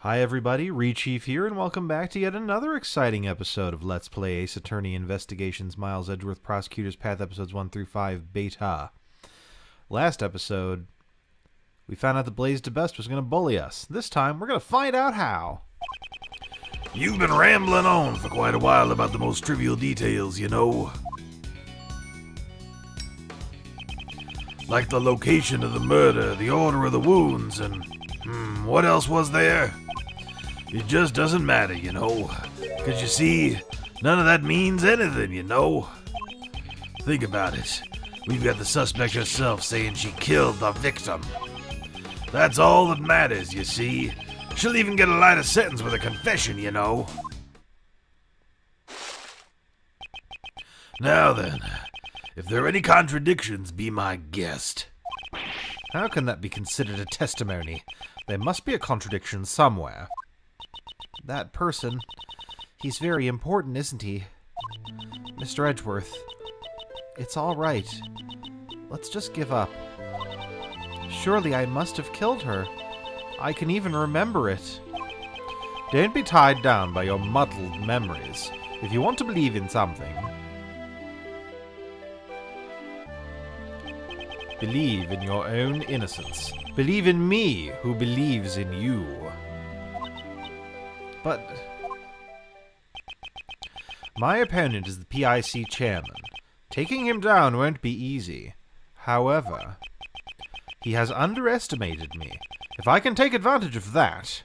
Hi everybody, Rechief here, and welcome back to yet another exciting episode of Let's Play Ace Attorney Investigations Miles Edgeworth Prosecutor's Path Episodes 1 through 5 Beta. Last episode, we found out that Blaise Debeste was going to bully us. This time, we're going to find out how. You've been rambling on for quite a while about the most trivial details, you know. Like the location of the murder, the order of the wounds, and what else was there? It just doesn't matter, you know. 'Cause you see, none of that means anything, you know. Think about it. We've got the suspect herself saying she killed the victim. That's all that matters, you see. She'll even get a lighter sentence with a confession, you know. Now then, if there are any contradictions, be my guest. How can that be considered a testimony? There must be a contradiction somewhere. That person, he's very important, isn't he? Mr. Edgeworth, it's all right. Let's just give up. Surely I must have killed her. I can even remember it. Don't be tied down by your muddled memories. If you want to believe in something, believe in your own innocence. Believe in me, who believes in you. But my opponent is the PIC chairman. Taking him down won't be easy. However, he has underestimated me. If I can take advantage of that...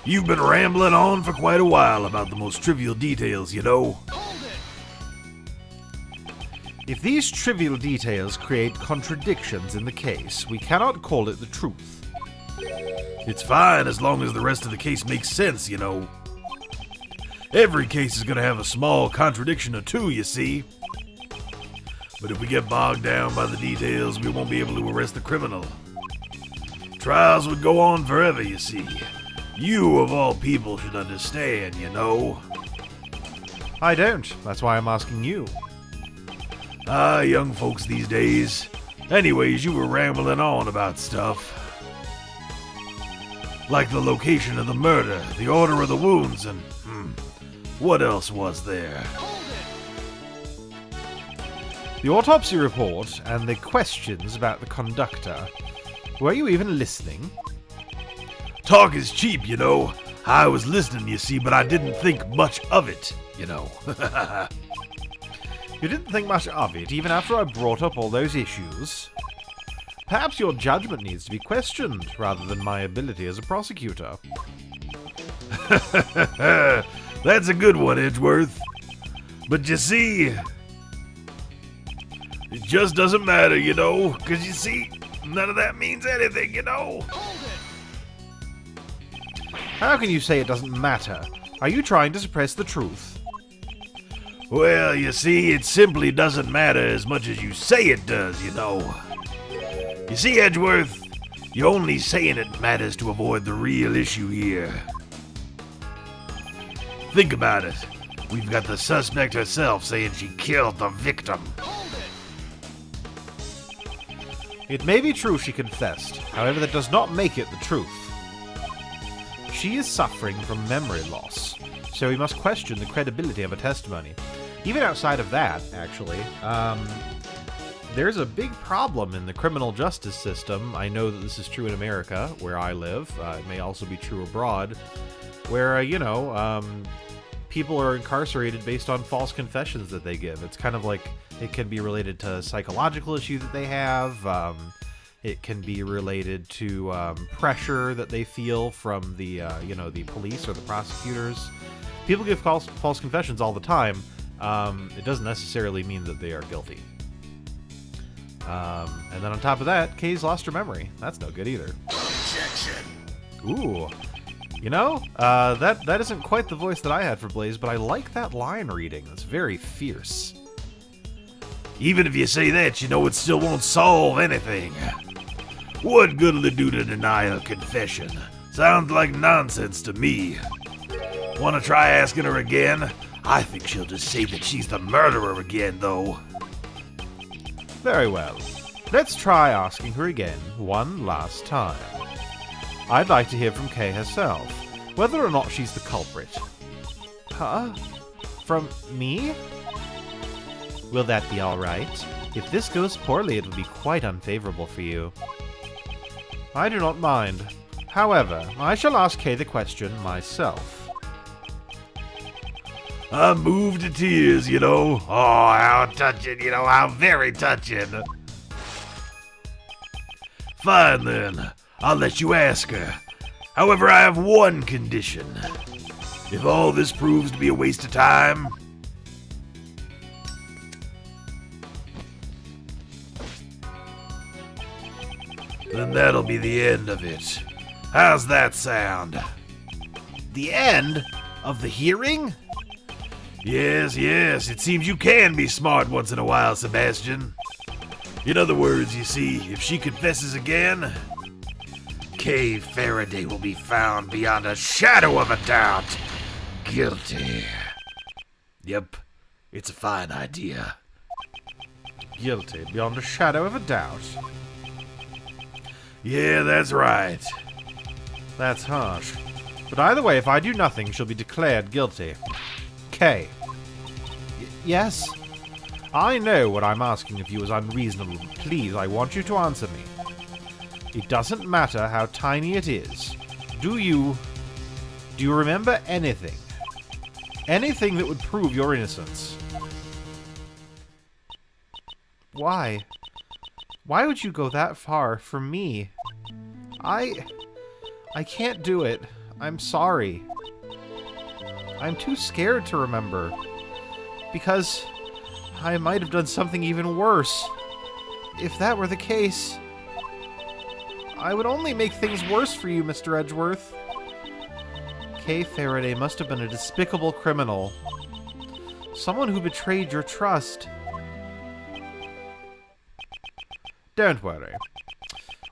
You've been rambling on for quite a while about the most trivial details, you know. If these trivial details create contradictions in the case, we cannot call it the truth. It's fine as long as the rest of the case makes sense, you know. Every case is gonna have a small contradiction or two, you see. But if we get bogged down by the details, we won't be able to arrest the criminal. Trials would go on forever, you see. You, of all people, should understand, you know. I don't. That's why I'm asking you. Young folks these days. Anyways, you were rambling on about stuff. Like the location of the murder, the order of the wounds, and what else was there? The autopsy report and the questions about the conductor. Were you even listening? Talk is cheap, you know. I was listening, you see, but I didn't think much of it, you know. You didn't think much of it, even after I brought up all those issues. Perhaps your judgment needs to be questioned, rather than my ability as a prosecutor. That's a good one, Edgeworth. But you see, it just doesn't matter, you know, because you see, none of that means anything, you know. How can you say it doesn't matter? Are you trying to suppress the truth? Well, you see, it simply doesn't matter as much as you say it does, you know. You see, Edgeworth, you're only saying it matters to avoid the real issue here. Think about it. We've got the suspect herself saying she killed the victim. It may be true she confessed, however that does not make it the truth. She is suffering from memory loss, so we must question the credibility of her testimony. Even outside of that, actually, there's a big problem in the criminal justice system. I know that this is true in America, where I live. It may also be true abroad, where, people are incarcerated based on false confessions that they give. It's kind of like it can be related to psychological issues that they have. It can be related to pressure that they feel from the, the police or the prosecutors. People give false confessions all the time. It doesn't necessarily mean that they are guilty. And then on top of that, Kay's lost her memory. That's no good either. Objection. Ooh. That isn't quite the voice that I had for Blaise, but I like that line reading. It's very fierce. Even if you say that, you know it still won't solve anything. What good'll it do to deny a confession? Sounds like nonsense to me. Wanna try asking her again? I think she'll just say that she's the murderer again, though. Very well. Let's try asking her again one last time. I'd like to hear from Kay herself, whether or not she's the culprit. Huh? From me? Will that be alright? If this goes poorly, it will be quite unfavorable for you. I do not mind. However, I shall ask Kay the question myself. I'm moved to tears, you know. Oh, how touching, you know, how very touching. Fine, then. I'll let you ask her. However, I have one condition. If all this proves to be a waste of time, then that'll be the end of it. How's that sound? The end of the hearing? Yes, it seems you can be smart once in a while, Sebastian. In other words, you see, if she confesses again, Kay Faraday will be found beyond a shadow of a doubt guilty. Yep, it's a fine idea. Guilty beyond a shadow of a doubt. Yeah, that's right. That's harsh. But either way, if I do nothing, she'll be declared guilty. Kay. Yes? I know what I'm asking of you is unreasonable. Please, I want you to answer me. It doesn't matter how tiny it is. Do you remember anything? Anything that would prove your innocence? Why? Why would you go that far for me? I can't do it. I'm sorry. I'm too scared to remember. Because I might have done something even worse. If that were the case, I would only make things worse for you, Mr. Edgeworth. Kay Faraday must have been a despicable criminal. Someone who betrayed your trust. Don't worry.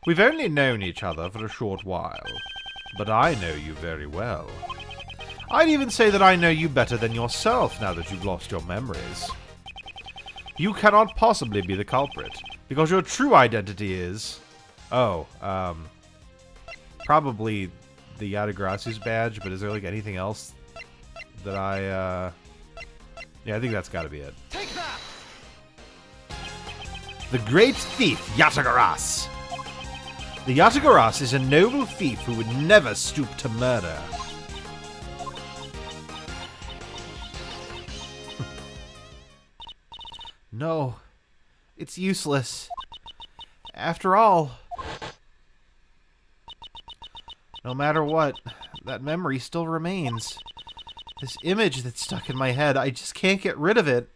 We've only known each other for a short while, but I know you very well. I'd even say that I know you better than yourself now that you've lost your memories. You cannot possibly be the culprit, because your true identity is... probably the Yatagrasu's badge, but is there, like, anything else that I, Yeah, I think that's gotta be it. Take that! The Great Thief, Yatagarasu. The Yatagarasu is a noble thief who would never stoop to murder. No, it's useless. After all, no matter what, that memory still remains. This image that's stuck in my head, I just can't get rid of it.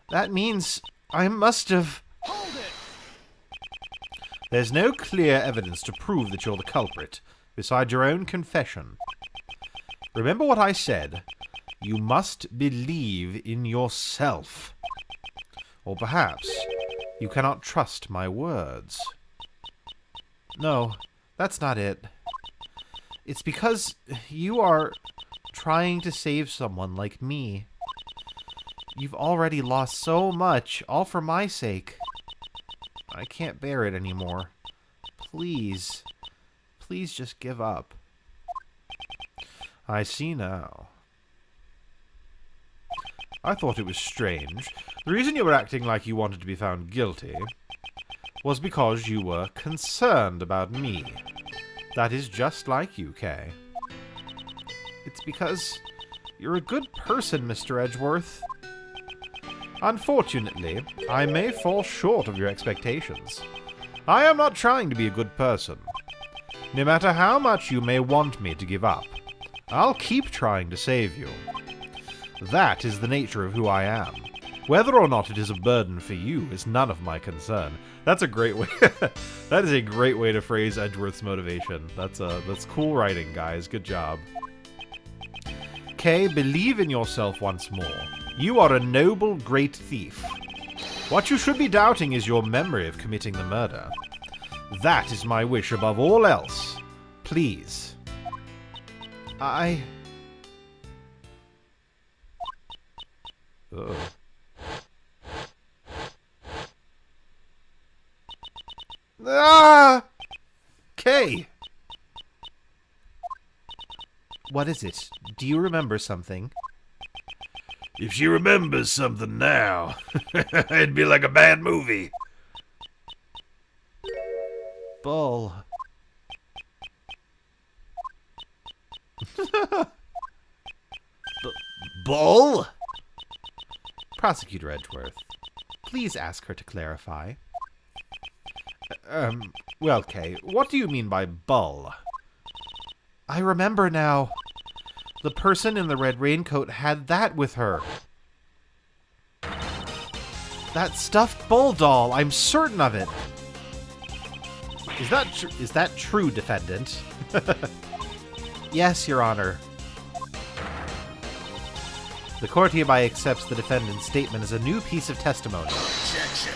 That means I must have... Hold it! There's no clear evidence to prove that you're the culprit, besides your own confession. Remember what I said. You must believe in yourself. Or perhaps you cannot trust my words. No, that's not it. It's because you are trying to save someone like me. You've already lost so much, all for my sake. I can't bear it anymore. Please, please just give up. I see now. I thought it was strange. The reason you were acting like you wanted to be found guilty was because you were concerned about me. That is just like you, Kay. It's because you're a good person, Mr. Edgeworth. Unfortunately, I may fall short of your expectations. I am not trying to be a good person. No matter how much you may want me to give up, I'll keep trying to save you. That is the nature of who I am. Whether or not it is a burden for you is none of my concern. That's a great way. That is a great way to phrase Edgeworth's motivation. That's cool writing, guys. Good job. Kay, believe in yourself once more. You are a noble, great thief. What you should be doubting is your memory of committing the murder. That is my wish above all else. Please. Ugh. Ah! Kay! What is it? Do you remember something? If she remembers something now, it'd be like a bad movie. Bull. Bull? Prosecutor Edgeworth, please ask her to clarify. Well, Kay, what do you mean by bull? I remember now. The person in the red raincoat had that with her. That stuffed bull doll, I'm certain of it. Is that true, defendant? Yes, Your Honor. The court hereby accepts the defendant's statement as a new piece of testimony. Objection.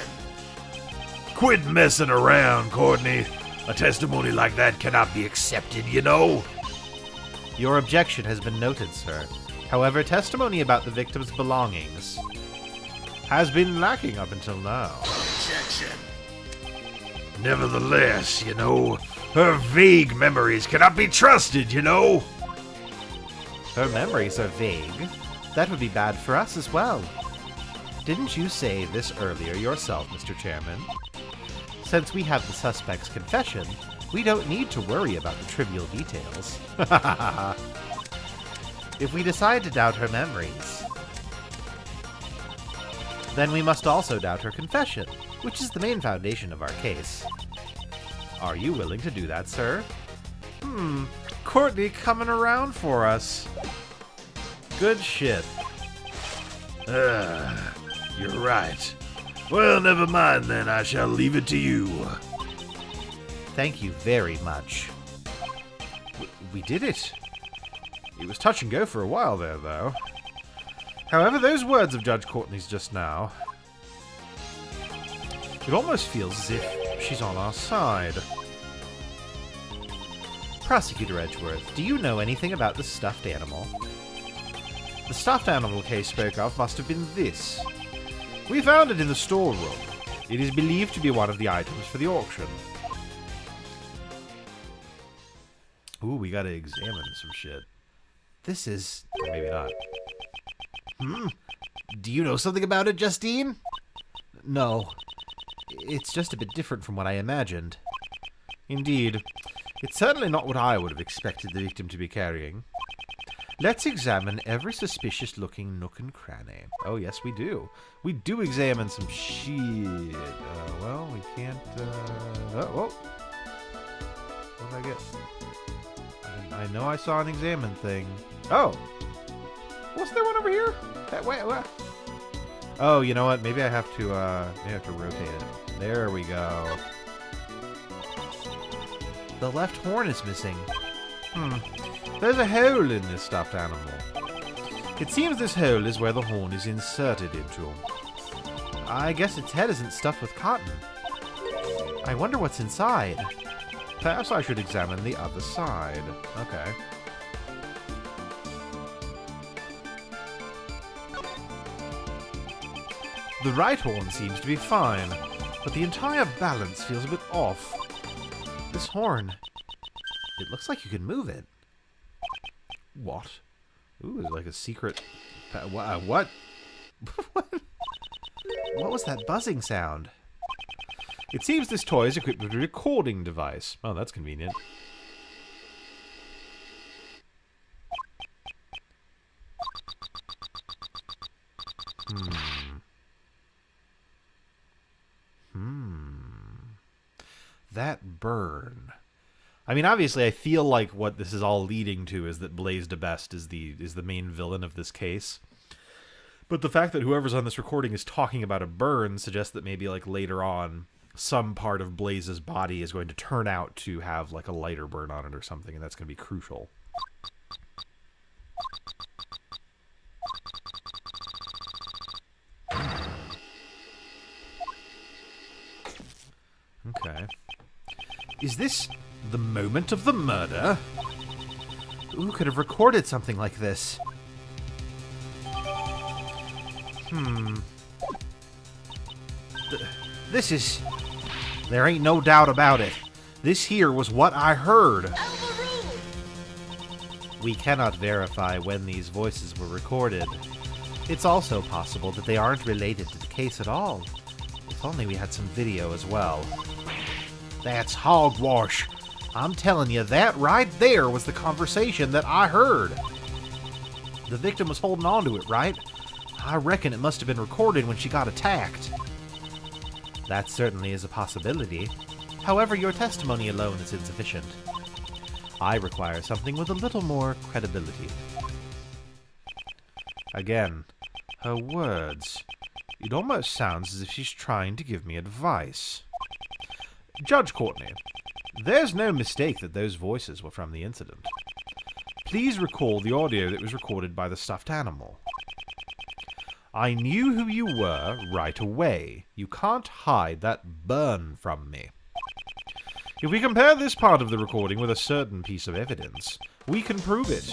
Quit messing around, Courtney. A testimony like that cannot be accepted, you know. Your objection has been noted, sir. However, testimony about the victim's belongings has been lacking up until now. Objection. Nevertheless, you know, her vague memories cannot be trusted, you know. Her memories are vague. That would be bad for us as well. Didn't you say this earlier yourself, Mr. Chairman? Since we have the suspect's confession, we don't need to worry about the trivial details. If we decide to doubt her memories, then we must also doubt her confession, which is the main foundation of our case. Are you willing to do that, sir? Courtney coming around for us. Good shit. You're right. Well, never mind then. I shall leave it to you. Thank you very much. We did it. It was touch and go for a while there, though. However, those words of Judge Courtney's just now, it almost feels as if she's on our side. Prosecutor Edgeworth, do you know anything about the stuffed animal? The stuffed animal Kay spoke of must have been this. We found it in the storeroom. It is believed to be one of the items for the auction. Ooh, we gotta examine some shit. This is... or maybe not. Do you know something about it, Justine? No. It's just a bit different from what I imagined. Indeed. It's certainly not what I would have expected the victim to be carrying. Let's examine every suspicious-looking nook and cranny. Oh, yes, we do. We do examine some shit. Well, we can't, oh. What did I get? I know I saw an examine thing. Oh! Wasn't there one over here? Wait, what? Oh, you know what? Maybe I have to rotate it. There we go. The left horn is missing. There's a hole in this stuffed animal. It seems this hole is where the horn is inserted into. I guess its head isn't stuffed with cotton. I wonder what's inside. Perhaps I should examine the other side. Okay. The right horn seems to be fine, but the entire balance feels a bit off. This horn, it looks like you can move it. What? Ooh, it's like a secret... what? What was that buzzing sound? It seems this toy is equipped with a recording device. Oh, that's convenient. That burn. I mean, obviously, I feel like what this is all leading to is that Blaise Debeste is the main villain of this case. But the fact that whoever's on this recording is talking about a burn suggests that maybe, like, later on, some part of Blaise's body is going to turn out to have, like, a lighter burn on it or something, and that's going to be crucial. Okay. Is this the moment of the murder? Who could have recorded something like this? This is There ain't no doubt about it. This here was what I heard. We cannot verify when these voices were recorded. It's also possible that they aren't related to the case at all. If only we had some video as well. That's hogwash. I'm telling you, that right there was the conversation that I heard. The victim was holding on to it, right? I reckon it must have been recorded when she got attacked. That certainly is a possibility. However, your testimony alone is insufficient. I require something with a little more credibility. Again, her words. It almost sounds as if she's trying to give me advice. Judge Courtney, there's no mistake that those voices were from the incident. Please recall the audio that was recorded by the stuffed animal. I knew who you were right away. You can't hide that burn from me. If we compare this part of the recording with a certain piece of evidence, we can prove it.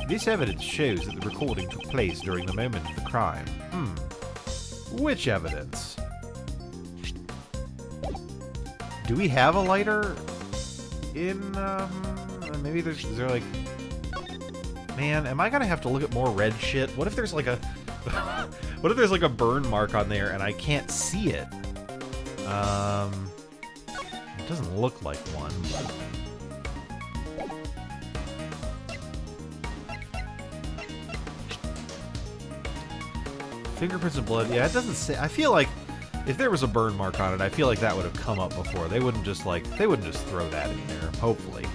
This evidence shows that the recording took place during the moment of the crime. Which evidence? Do we have a lighter in, maybe is there like... Man, am I gonna have to look at more red shit? What if there's like a... what if there's like a burn mark on there and I can't see it? It doesn't look like one, but... Fingerprints and blood. Yeah, it doesn't say... I feel like if there was a burn mark on it, I feel like that would have come up before. They wouldn't just throw that in there, hopefully.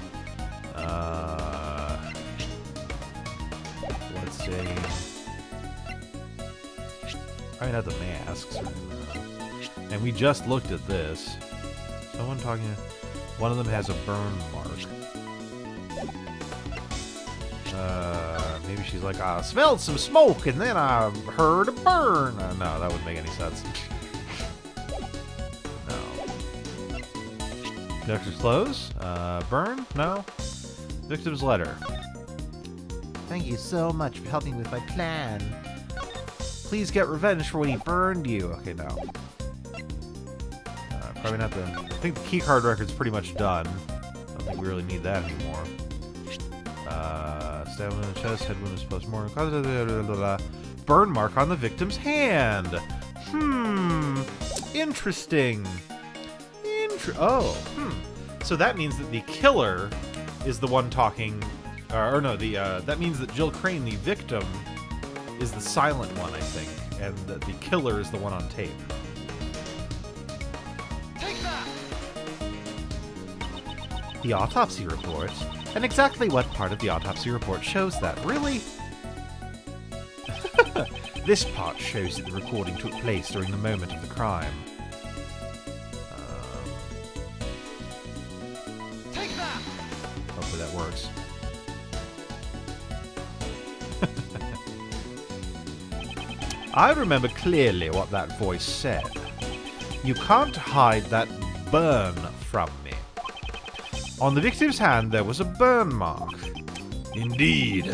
Let's see. Probably not the masks. And we just looked at this. Someone talking... One of them has a burn mark. Maybe she's like, I smelled some smoke and then I heard a burn. No, that wouldn't make any sense. No. Doctor's clothes? Burn? No. Victim's letter. Thank you so much for helping with my plan. Please get revenge for when he burned you. Okay, no. Probably not the... I think the keycard record's pretty much done. I don't think we really need that anymore. Stab wound in the chest, head wound is post-mortem. Burn mark on the victim's hand. Interesting. So that means that the killer is the one talking... that means that Jill Crane, the victim, is the silent one, I think. And that the killer is the one on tape. Take that! The autopsy report? And exactly what part of the autopsy report shows that? Really? This part shows that the recording took place during the moment of the crime. Take that! Hopefully that works. I remember clearly what that voice said. You can't hide that burn from me. On the victim's hand, there was a burn mark. Indeed.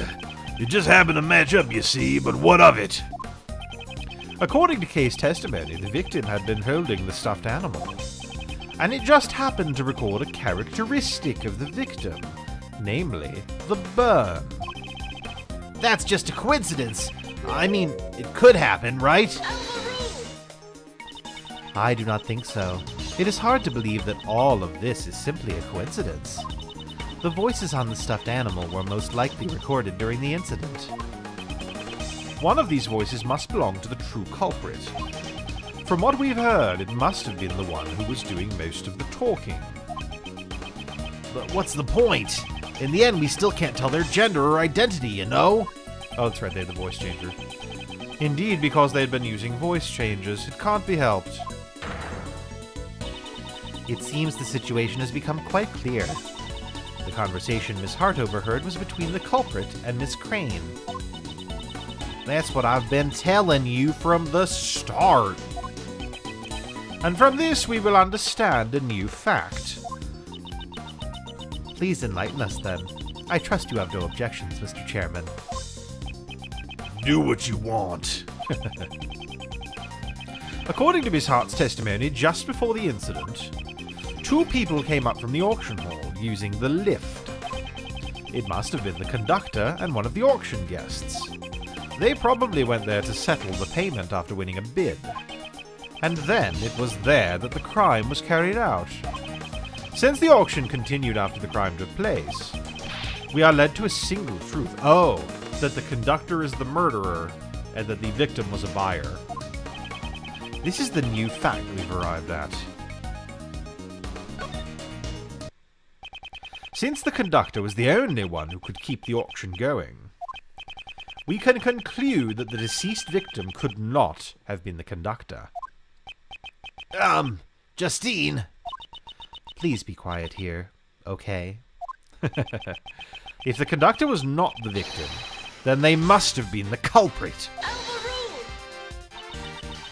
It just happened to match up, you see, but what of it? According to Kay's testimony, the victim had been holding the stuffed animal. And it just happened to record a characteristic of the victim, namely, the burn. That's just a coincidence. I mean, it could happen, right? I do not think so. It is hard to believe that all of this is simply a coincidence. The voices on the stuffed animal were most likely recorded during the incident. One of these voices must belong to the true culprit. From what we've heard, it must have been the one who was doing most of the talking. But what's the point? In the end, we still can't tell their gender or identity, you know? Oh, that's right, they had the voice changer. Indeed, because they had been using voice changes, it can't be helped. It seems the situation has become quite clear. The conversation Miss Hart overheard was between the culprit and Miss Crane. That's what I've been telling you from the start. And from this we will understand a new fact. Please enlighten us then. I trust you have no objections, Mr. Chairman. Do what you want. According to Miss Hart's testimony, just before the incident, 2 people came up from the auction hall using the lift. It must have been the conductor and one of the auction guests. They probably went there to settle the payment after winning a bid. And then it was there that the crime was carried out. Since the auction continued after the crime took place, we are led to a single truth. Oh, that the conductor is the murderer and that the victim was a buyer. This is the new fact we've arrived at. Since the conductor was the only one who could keep the auction going, we can conclude that the deceased victim could not have been the conductor. Justine. Please be quiet here, okay? If the conductor was not the victim, then they must have been the culprit.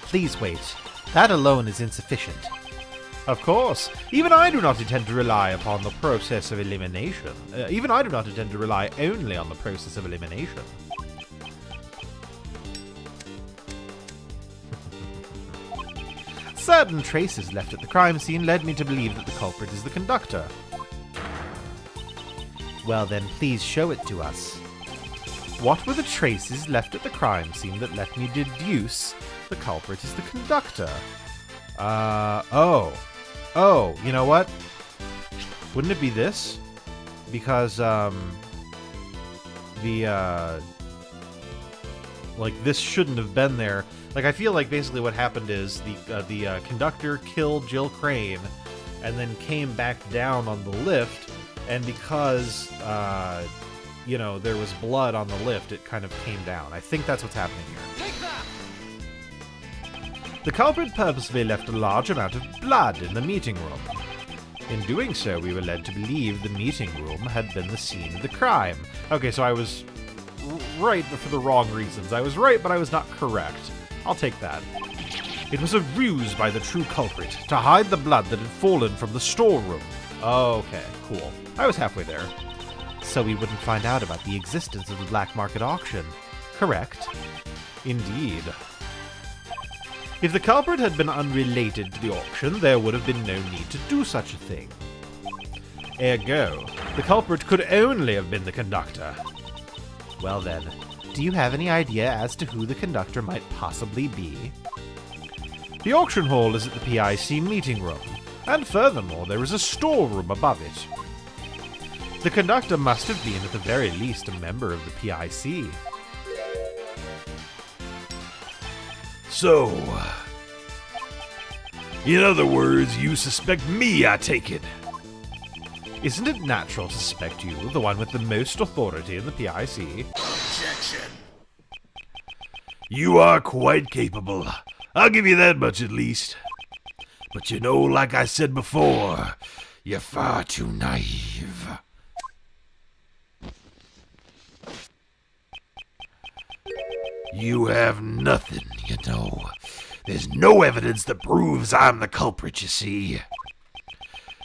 Please wait. That alone is insufficient. Of course, even I do not intend to rely upon the process of elimination. Even I do not intend to rely only on the process of elimination. Certain traces left at the crime scene led me to believe that the culprit is the conductor. Well then, please show it to us. What were the traces left at the crime scene that let me deduce the culprit is the conductor? Oh, you know what? Wouldn't it be this? Because, like, this shouldn't have been there. Like, I feel like basically what happened is the conductor killed Jill Crane and then came back down on the lift, and because, you know, there was blood on the lift, it kind of came down. I think that's what's happening here. Take that! The culprit purposefully left a large amount of blood in the meeting room. In doing so, we were led to believe the meeting room had been the scene of the crime. Okay, so I was right, but for the wrong reasons. I was right, but I was not correct. I'll take that. It was a ruse by the true culprit to hide the blood that had fallen from the storeroom. Okay, cool. I was halfway there. So we wouldn't find out about the existence of the black market auction. Correct. Indeed. If the culprit had been unrelated to the auction, there would have been no need to do such a thing. Ergo, the culprit could only have been the conductor. Well then, do you have any idea as to who the conductor might possibly be? The auction hall is at the PIC meeting room, and furthermore, there is a storeroom above it. The conductor must have been at the very least a member of the PIC. So, in other words, you suspect me, I take it. Isn't it natural to suspect you, the one with the most authority in the PIC? Objection. You are quite capable. I'll give you that much at least. But you know, like I said before, you're far too naive. You have nothing, you know. There's no evidence that proves I'm the culprit, you see.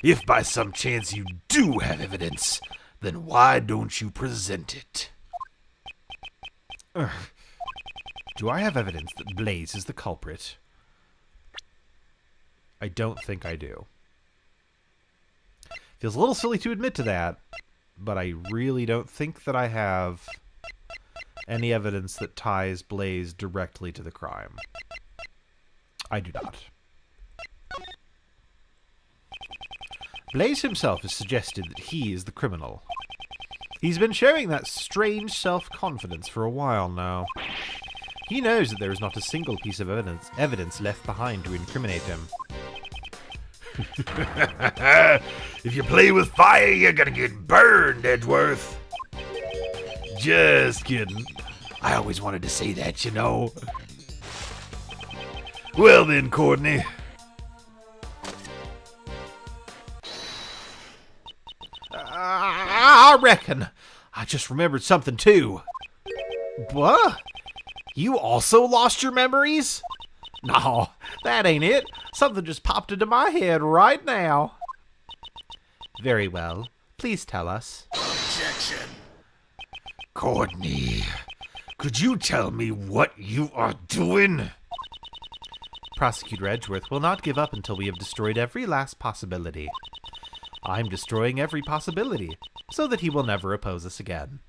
If by some chance you do have evidence, then why don't you present it? Do I have evidence that Blaise is the culprit? I don't think I do. Feels a little silly to admit to that, but I really don't think that I have any evidence that ties Blaise directly to the crime. I do not. Blaise himself has suggested that he is the criminal. He's been showing that strange self-confidence for a while now. He knows that there is not a single piece of evidence left behind to incriminate him. If you play with fire, you're gonna get burned, Edgeworth. Just kidding. I always wanted to say that, you know. Well then, Courtney. I reckon. I just remembered something too. What? You also lost your memories? No, that ain't it. Something just popped into my head right now. Very well. Please tell us. Objection. Courtney, could you tell me what you are doing? Prosecutor Edgeworth will not give up until we have destroyed every last possibility. I'm destroying every possibility, so that he will never oppose us again.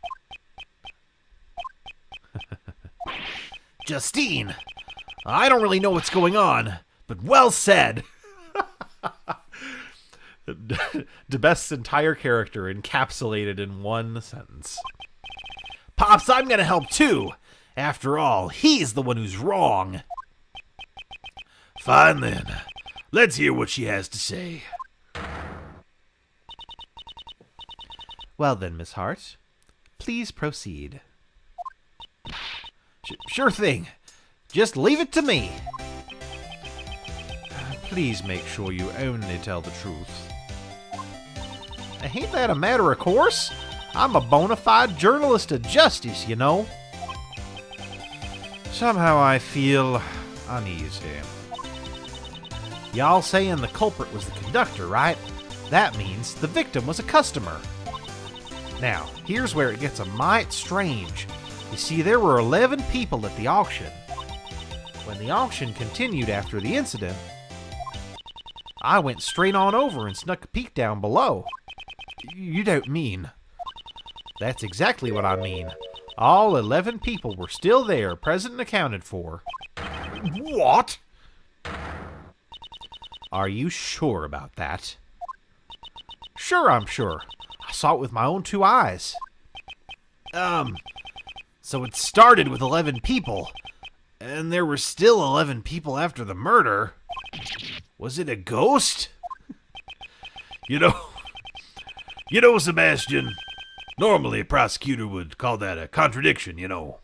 Justine, I don't really know what's going on, but well said. Debeste's entire character encapsulated in one sentence. Pops, I'm gonna help too. After all, he's the one who's wrong. Fine then. Let's hear what she has to say. Well then, Miss Hart, please proceed. Sure thing. Just leave it to me. Please make sure you only tell the truth. Ain't that a matter of course? I'm a bona fide journalist of justice, you know. Somehow I feel uneasy. Y'all saying the culprit was the conductor, right? That means the victim was a customer. Now, here's where it gets a mite strange. You see, there were 11 people at the auction. When the auction continued after the incident, I went straight on over and snuck a peek down below. You don't mean... That's exactly what I mean. All 11 people were still there, present and accounted for. What? Are you sure about that? Sure, I'm sure. I saw it with my own 2 eyes. So it started with 11 people, and there were still 11 people after the murder. Was it a ghost? You know, Sebastian, normally a prosecutor would call that a contradiction, you know.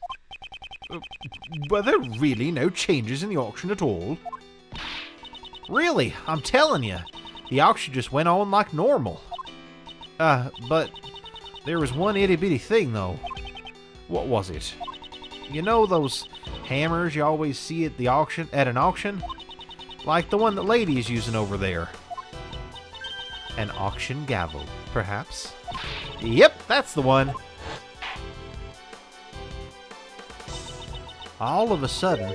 Were there really no changes in the auction at all? Really, I'm telling you, the auction just went on like normal. But there was one itty-bitty thing, though. What was it? You know those hammers you always see at an auction? Like the one that Lady's using over there. An auction gavel, perhaps? Yep, that's the one. All of a sudden,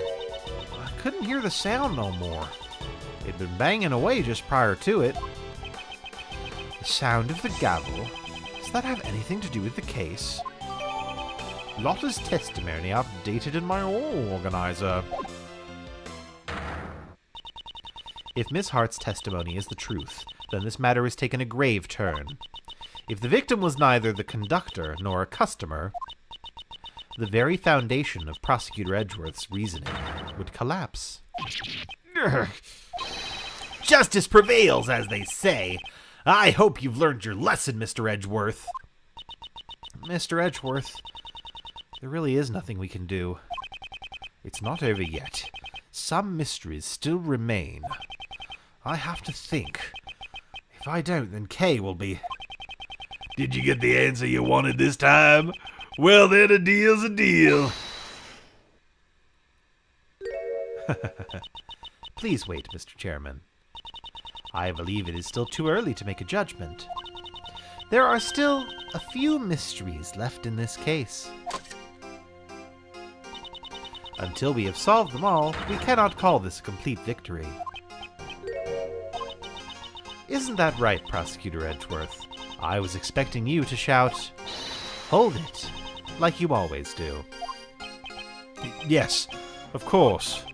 I couldn't hear the sound no more. It'd been banging away just prior to it. The sound of the gavel? Does that have anything to do with the case? Lotta's testimony updated in my organizer. If Miss Hart's testimony is the truth, then this matter has taken a grave turn. If the victim was neither the conductor nor a customer, the very foundation of Prosecutor Edgeworth's reasoning would collapse. Justice prevails, as they say. I hope you've learned your lesson, Mr. Edgeworth. Mr. Edgeworth, there really is nothing we can do. It's not over yet. Some mysteries still remain. I have to think. If I don't, then Kay will be... Did you get the answer you wanted this time? Well, then a deal's a deal. Please wait, Mr. Chairman. I believe it is still too early to make a judgment. There are still a few mysteries left in this case. Until we have solved them all, we cannot call this a complete victory. Isn't that right, Prosecutor Edgeworth? I was expecting you to shout, "Hold it," like you always do. Yes, of course.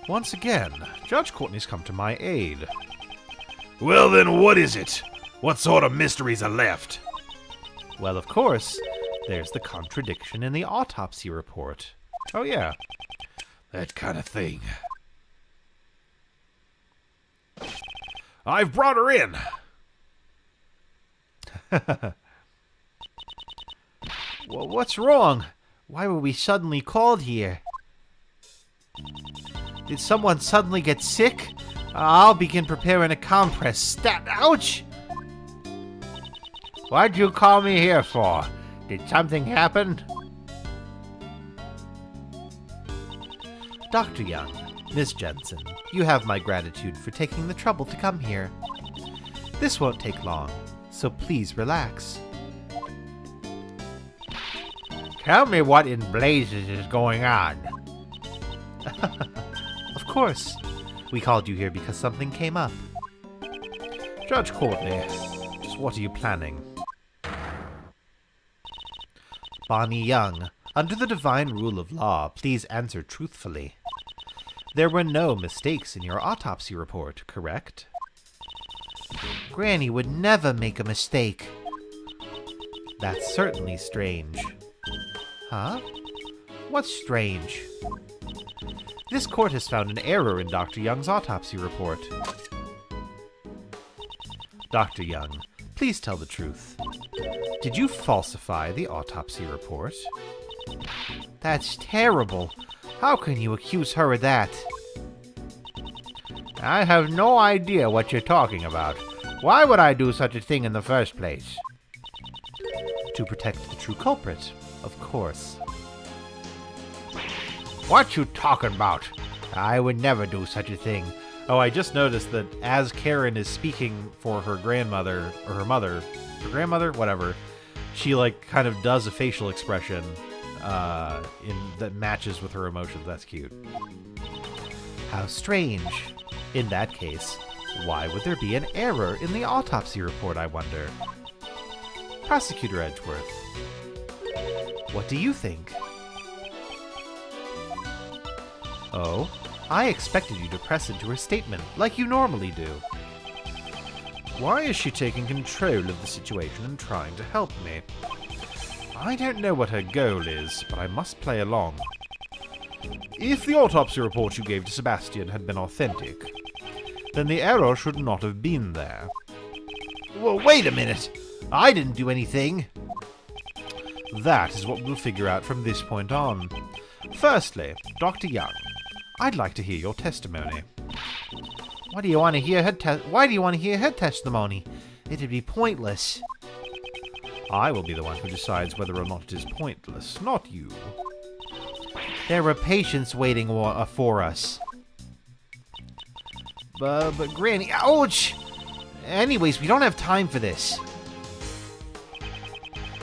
Once again, Judge Courtney's come to my aid. Well then, what is it? What sort of mysteries are left? Well, of course, there's the contradiction in the autopsy report. Oh yeah, that kind of thing. I've brought her in. Well, what's wrong? Why were we suddenly called here? Did someone suddenly get sick? I'll begin preparing a compress. Ouch! What'd you call me here for? Did something happen? Dr. Young, Miss Jensen, you have my gratitude for taking the trouble to come here. This won't take long, so please relax. Tell me what in blazes is going on. Of course. We called you here because something came up. Judge Courtney, just what are you planning? Bonnie Young, under the divine rule of law, please answer truthfully. There were no mistakes in your autopsy report, correct? Granny would never make a mistake. That's certainly strange. Huh? What's strange? This court has found an error in Dr. Young's autopsy report. Dr. Young, please tell the truth. Did you falsify the autopsy report? That's terrible. How can you accuse her of that? I have no idea what you're talking about. Why would I do such a thing in the first place? To protect the true culprit, of course. What you talking about? I would never do such a thing. Oh, I just noticed that as Karen is speaking for her grandmother, or her mother, her grandmother, whatever, she like kind of does a facial expression that matches with her emotions. That's cute. How strange. In that case, why would there be an error in the autopsy report, I wonder? Prosecutor Edgeworth, what do you think? Oh, I expected you to press into her statement, like you normally do. Why is she taking control of the situation and trying to help me? I don't know what her goal is, but I must play along. If the autopsy report you gave to Sebastian had been authentic, then the error should not have been there. Well, wait a minute! I didn't do anything! That is what we'll figure out from this point on. Firstly, Dr. Young, I'd like to hear your testimony. Why do you want to hear her testimony? It'd be pointless. I will be the one who decides whether or not it is pointless, not you. There are patients waiting for us. But Granny, ouch! Anyways, we don't have time for this.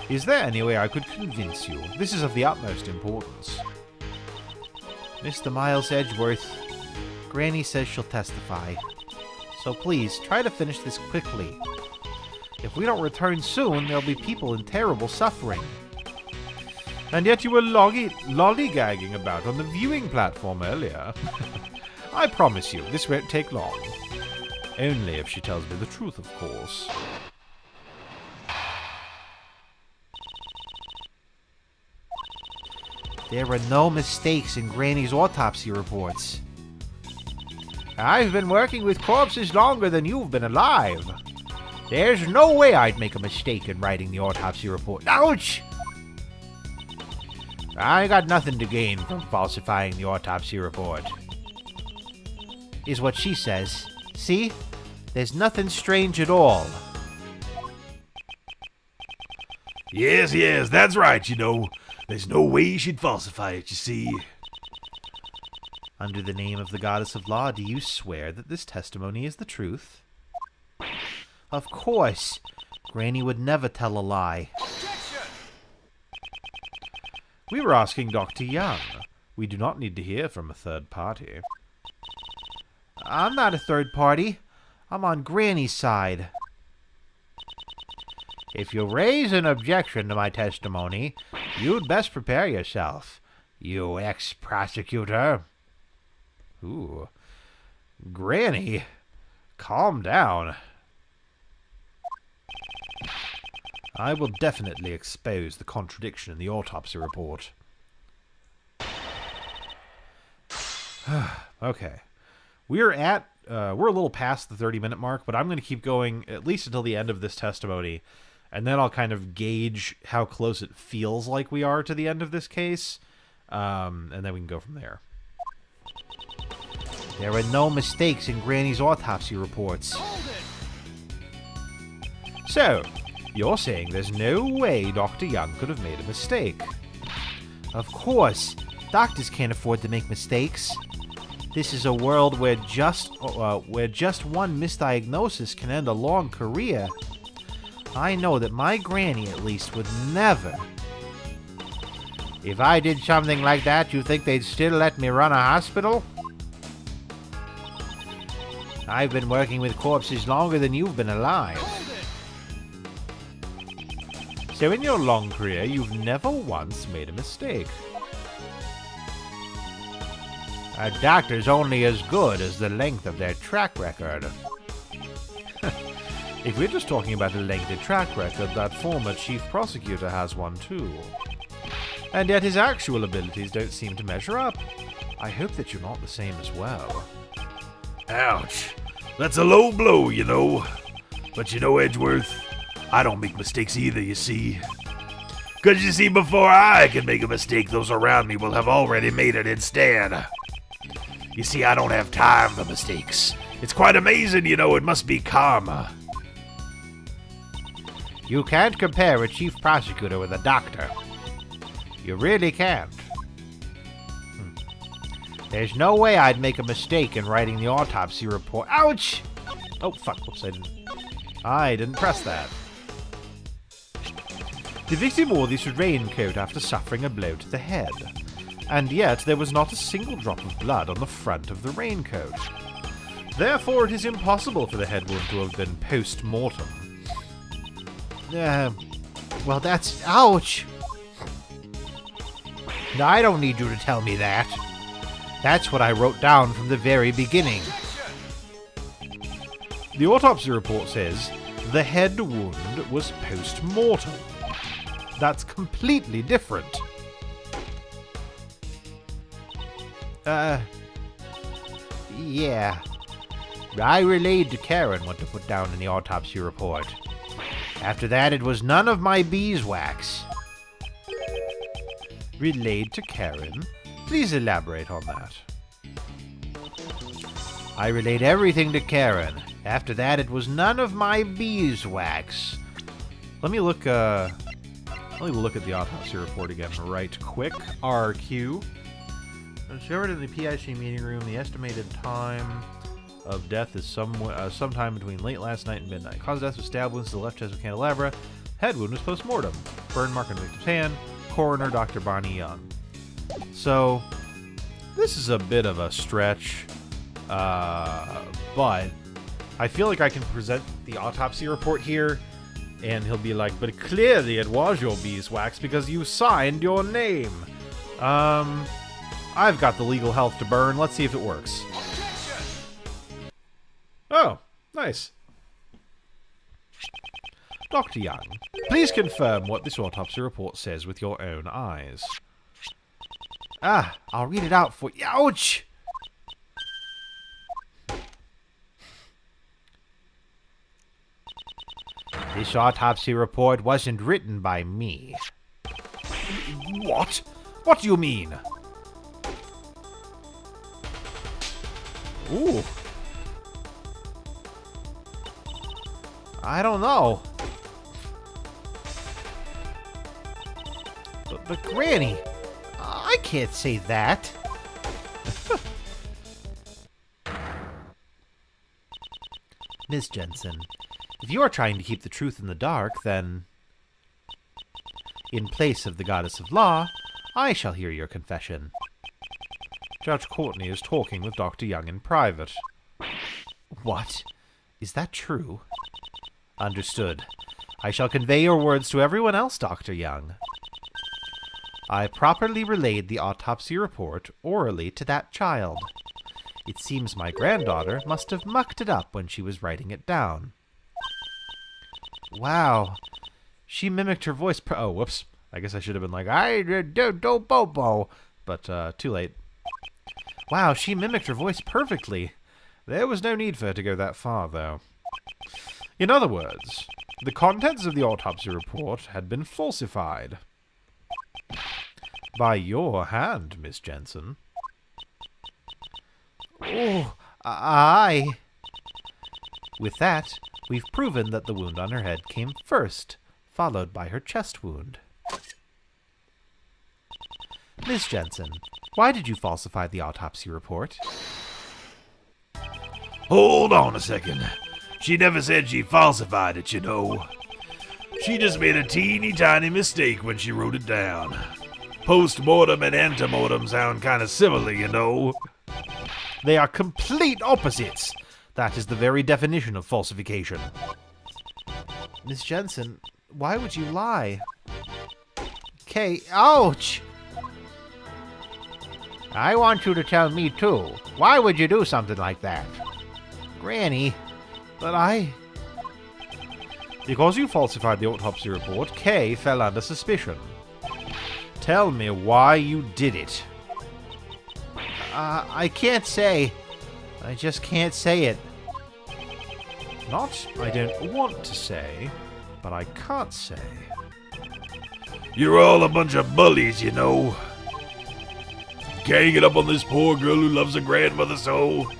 Is there any way I could convince you? This is of the utmost importance. Mr. Miles Edgeworth, Granny says she'll testify. So please, try to finish this quickly. If we don't return soon, there'll be people in terrible suffering. And yet you were lollygagging about on the viewing platform earlier. I promise you, this won't take long. Only if she tells me the truth, of course. There were no mistakes in Granny's autopsy reports. I've been working with corpses longer than you've been alive. There's no way I'd make a mistake in writing the autopsy report. Ouch! I got nothing to gain from falsifying the autopsy report. Is what she says. See? There's nothing strange at all. Yes, that's right, you know. There's no way she'd falsify it, you see. Under the name of the goddess of law, do you swear that this testimony is the truth? Of course. Granny would never tell a lie. We were asking Dr. Young. We do not need to hear from a third party. I'm not a third party. I'm on Granny's side. If you raise an objection to my testimony, you'd best prepare yourself, you ex-prosecutor. Ooh. Granny, calm down. I will definitely expose the contradiction in the autopsy report. Okay. We're a little past the 30-minute mark, but I'm going to keep going at least until the end of this testimony, and then I'll kind of gauge how close it feels like we are to the end of this case, and then we can go from there. There were no mistakes in Granny's autopsy reports. So, you're saying there's no way Dr. Young could have made a mistake? Of course. Doctors can't afford to make mistakes. This is a world where just one misdiagnosis can end a long career. I know that my Granny, at least, would never. If I did something like that, you think they'd still let me run a hospital? I've been working with corpses longer than you've been alive. So in your long career, you've never once made a mistake. A doctor's only as good as the length of their track record. If we're just talking about a lengthy track record, that former chief prosecutor has one too. And yet his actual abilities don't seem to measure up. I hope that you're not the same as well. Ouch. That's a low blow, you know. But you know, Edgeworth, I don't make mistakes either, you see. 'Cause you see, before I can make a mistake, those around me will have already made it instead. You see, I don't have time for mistakes. It's quite amazing, you know, it must be karma. You can't compare a chief prosecutor with a doctor. You really can't. There's no way I'd make a mistake in writing the autopsy report. Ouch! Oh, fuck. Whoops, I didn't press that. The victim wore this raincoat after suffering a blow to the head. And yet, there was not a single drop of blood on the front of the raincoat. Therefore, it is impossible for the head wound to have been post-mortem. Well, that's... Ouch! No, I don't need you to tell me that. That's what I wrote down from the very beginning. The autopsy report says the head wound was post-mortem. That's completely different. Yeah. I relayed to Karen what to put down in the autopsy report. After that, it was none of my beeswax. Relayed to Karen? Please elaborate on that. I relayed everything to Karen. After that, it was none of my beeswax. Let me look at the autopsy report again right quick. RQ. Discovered in the PIC meeting room, the estimated time of death is sometime between late last night and midnight. Cause of death was stab wounds to the left chest with candelabra. Head wound was post-mortem. Burn mark on the victim's hand. Coroner Dr. Bonnie Young. So, this is a bit of a stretch, but I feel like I can present the autopsy report here, and he'll be like, but clearly it was your beeswax because you signed your name. I've got the legal health to burn. Let's see if it works. Oh, nice. Dr. Young, please confirm what this autopsy report says with your own eyes. I'll read it out for you. Ouch! This autopsy report wasn't written by me. What? What do you mean? Ooh. I don't know. But Granny, I can't say that. Miss Jensen, if you are trying to keep the truth in the dark, then, in place of the goddess of law, I shall hear your confession. Judge Courtney is talking with Dr. Young in private. What? Is that true? Understood. I shall convey your words to everyone else, Dr. Young. I properly relayed the autopsy report orally to that child. It seems my granddaughter must have mucked it up when she was writing it down. Wow. She mimicked her voice oh, whoops. I guess I should have been like, I don't bobo. But, too late. Wow, she mimicked her voice perfectly. There was no need for her to go that far, though. In other words, the contents of the autopsy report had been falsified. By your hand, Miss Jensen. Oh, aye. With that, we've proven that the wound on her head came first, followed by her chest wound. Miss Jensen, why did you falsify the autopsy report? Hold on a second. She never said she falsified it, you know. She just made a teeny tiny mistake when she wrote it down. Post-mortem and antemortem sound kind of similar, you know. They are complete opposites. That is the very definition of falsification. Miss Jensen, why would you lie? Kay, ouch! I want you to tell me, too. Why would you do something like that? Granny, but I... Because you falsified the autopsy report, Kay fell under suspicion. Tell me why you did it. I can't say. I just can't say it. Not, I don't want to say, but I can't say. You're all a bunch of bullies, you know. Ganging up on this poor girl who loves her grandmother so.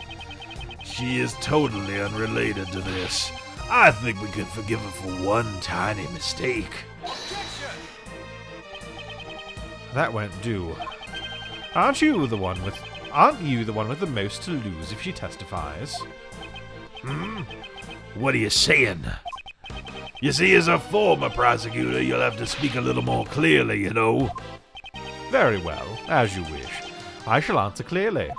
She is totally unrelated to this. I think we could forgive her for one tiny mistake. That won't do. Aren't you the one with the most to lose if she testifies? What are you saying? You see, as a former prosecutor, you'll have to speak a little more clearly, you know. Very well, as you wish. I shall answer clearly.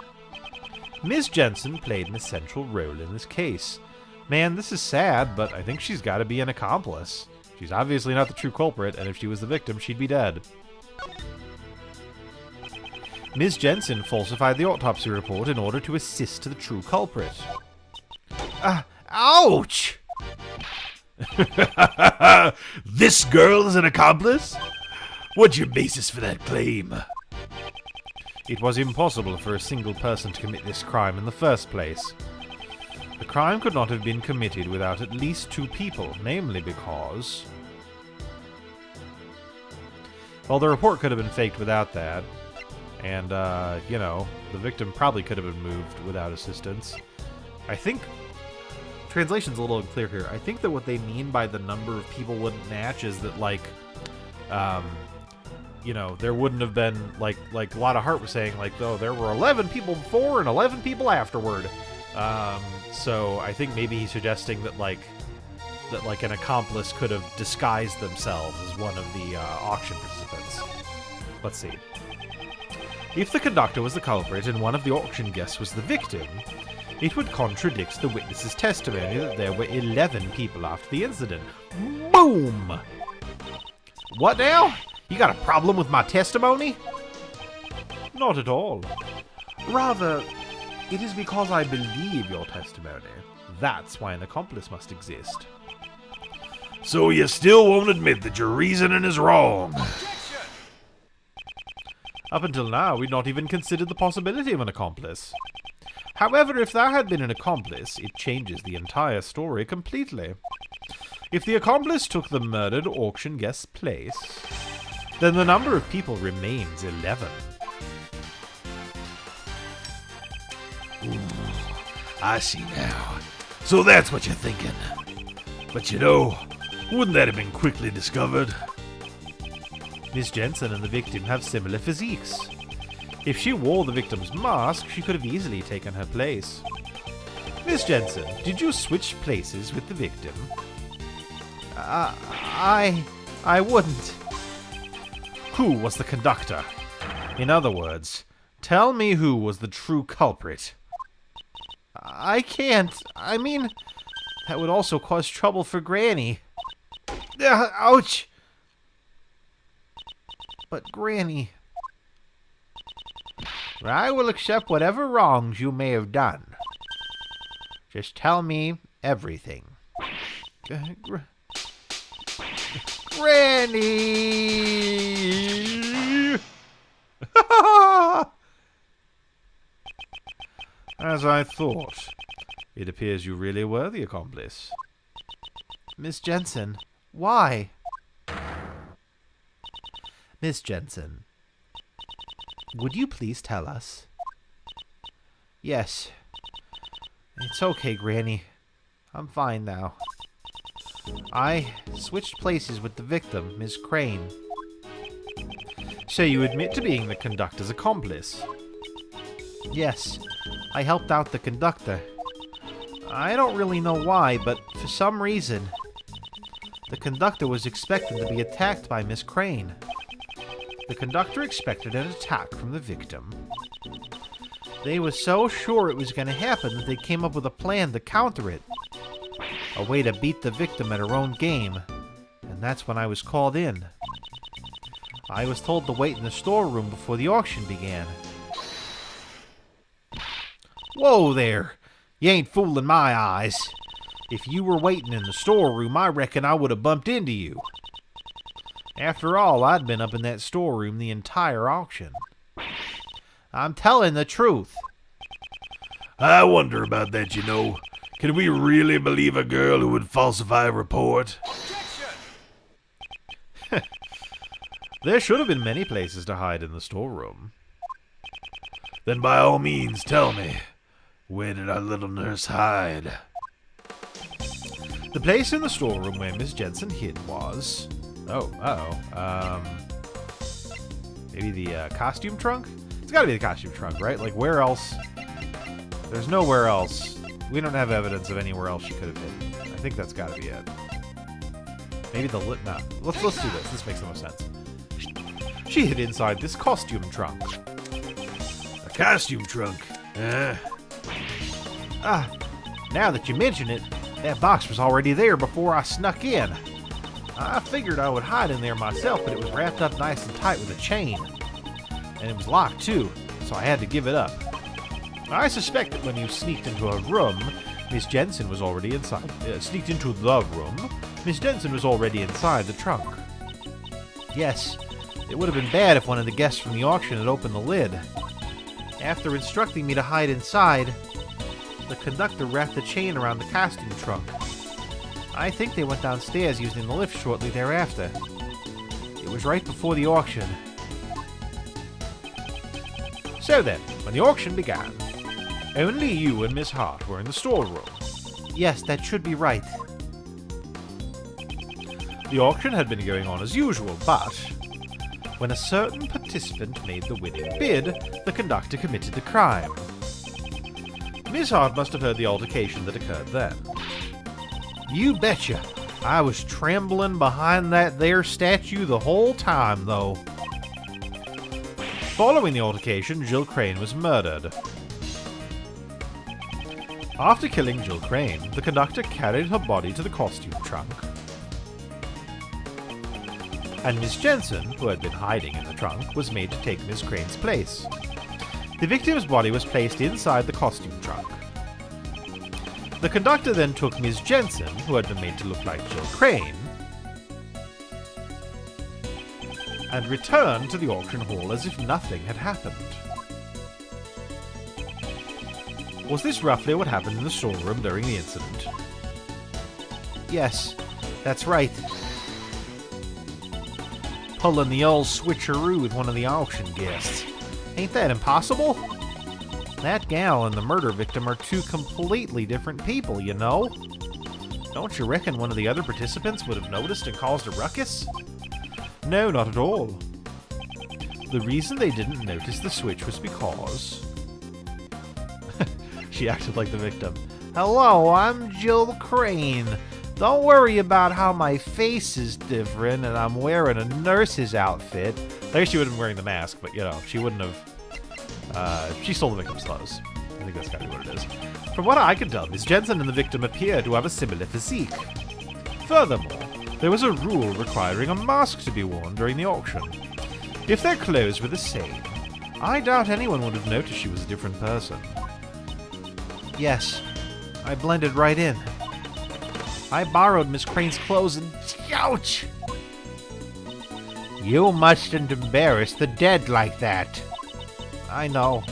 Miss Jensen played an essential role in this case. Man, this is sad, but I think she's got to be an accomplice. She's obviously not the true culprit, and if she was the victim, she'd be dead. Miss Jensen falsified the autopsy report in order to assist the true culprit. Ouch! This girl is an accomplice? What's your basis for that claim? It was impossible for a single person to commit this crime in the first place. The crime could not have been committed without at least two people, namely because... Well, the report could have been faked without that. And, you know, the victim probably could have been moved without assistance. I think... Translation's a little unclear here. I think that what they mean by the number of people wouldn't match is that, like, you know, there wouldn't have been, like a lot of Hart was saying, like, oh, there were 11 people before and 11 people afterward. So I think maybe he's suggesting that, like, an accomplice could have disguised themselves as one of the auction participants. Let's see. If the conductor was the culprit and one of the auction guests was the victim, it would contradict the witness's testimony that there were 11 people after the incident. Boom! What now? You got a problem with my testimony? Not at all. Rather, it is because I believe your testimony. That's why an accomplice must exist. So you still won't admit that your reasoning is wrong? Up until now, we'd not even considered the possibility of an accomplice. However, if there had been an accomplice, it changes the entire story completely. If the accomplice took the murdered auction guest's place, then the number of people remains 11. Ooh, I see now. So that's what you're thinking. But you know, wouldn't that have been quickly discovered? Miss Jensen and the victim have similar physiques. If she wore the victim's mask, she could have easily taken her place. Miss Jensen, did you switch places with the victim? I wouldn't. Who was the conductor? In other words, tell me who was the true culprit. I can't. I mean, that would also cause trouble for Granny. Ouch! But Granny... I will accept whatever wrongs you may have done. Just tell me everything. Granny! As I thought. It appears you really were the accomplice. Miss Jensen, why? Miss Jensen, would you please tell us? Yes. It's okay, Granny. I'm fine now. I switched places with the victim, Miss Crane. So you admit to being the conductor's accomplice? Yes, I helped out the conductor. I don't really know why, but for some reason, the conductor was expecting to be attacked by Miss Crane. The conductor expected an attack from the victim. They were so sure it was going to happen that they came up with a plan to counter it. A way to beat the victim at her own game. And that's when I was called in. I was told to wait in the storeroom before the auction began. Whoa there! You ain't fooling my eyes. If you were waiting in the storeroom, I reckon I would have bumped into you. After all, I'd been up in that storeroom the entire auction. I'm telling the truth. I wonder about that, you know. Can we really believe a girl who would falsify a report? There should have been many places to hide in the storeroom. Then by all means, tell me, where did our little nurse hide? The place in the storeroom where Miss Jensen hid was... maybe the costume trunk? It's gotta be the costume trunk, right? Like, where else? There's nowhere else. We don't have evidence of anywhere else she could have hidden. I think that's gotta be it. Maybe the lit... Nah, let's do this. This makes the most sense. She hid inside this costume trunk. A costume trunk? Now that you mention it, that box was already there before I snuck in. I figured I would hide in there myself, but it was wrapped up nice and tight with a chain. And it was locked too, so I had to give it up. I suspect that when you sneaked into a room, Miss Jensen was already inside. Sneaked into the room, Miss Jensen was already inside the trunk. Yes, it would have been bad if one of the guests from the auction had opened the lid. After instructing me to hide inside, the conductor wrapped the chain around the costume trunk. I think they went downstairs using the lift shortly thereafter. It was right before the auction. So then, when the auction began, only you and Miss Hart were in the storeroom. Yes, that should be right. The auction had been going on as usual, but when a certain participant made the winning bid, the conductor committed the crime. Miss Hart must have heard the altercation that occurred then. You betcha. I was trembling behind that there statue the whole time, though. Following the altercation, Jill Crane was murdered. After killing Jill Crane, the conductor carried her body to the costume trunk. And Miss Jensen, who had been hiding in the trunk, was made to take Miss Crane's place. The victim's body was placed inside the costume trunk. The conductor then took Miss Jensen, who had been made to look like Jill Crane, and returned to the auction hall as if nothing had happened. Was this roughly what happened in the storeroom during the incident? Yes, that's right. Pulling the old switcheroo with one of the auction guests. Ain't that impossible? That gal and the murder victim are two completely different people, you know? Don't you reckon one of the other participants would have noticed and caused a ruckus? No, not at all. The reason they didn't notice the switch was because... She acted like the victim. Hello, I'm Jill Crane. Don't worry about how my face is different and I'm wearing a nurse's outfit. I guess she would have been wearing the mask, but, you know, she wouldn't have... she stole the victim's clothes. I think that's kind of what it is. From what I can tell, Miss Jensen and the victim appear to have a similar physique. Furthermore, there was a rule requiring a mask to be worn during the auction. If their clothes were the same, I doubt anyone would have noticed she was a different person. Yes, I blended right in. I borrowed Miss Crane's clothes and... Ouch! You mustn't embarrass the dead like that. I know.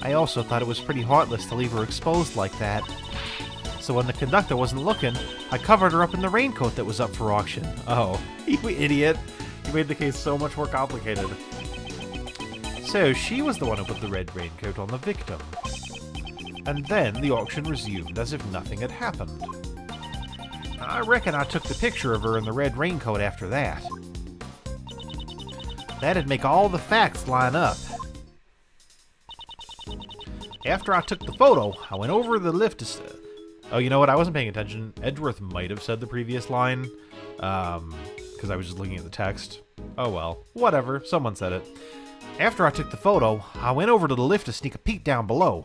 I also thought it was pretty heartless to leave her exposed like that. So when the conductor wasn't looking, I covered her up in the raincoat that was up for auction. Oh, you idiot. You made the case so much more complicated. So she was the one who put the red raincoat on the victim. And then the auction resumed as if nothing had happened. I reckon I took the picture of her in the red raincoat after that. That'd make all the facts line up. After I took the photo, I went over the lift to... Oh, you know what? I wasn't paying attention. Edgeworth might have said the previous line, because I was just looking at the text. Oh well, whatever. Someone said it. After I took the photo, I went over to the lift to sneak a peek down below.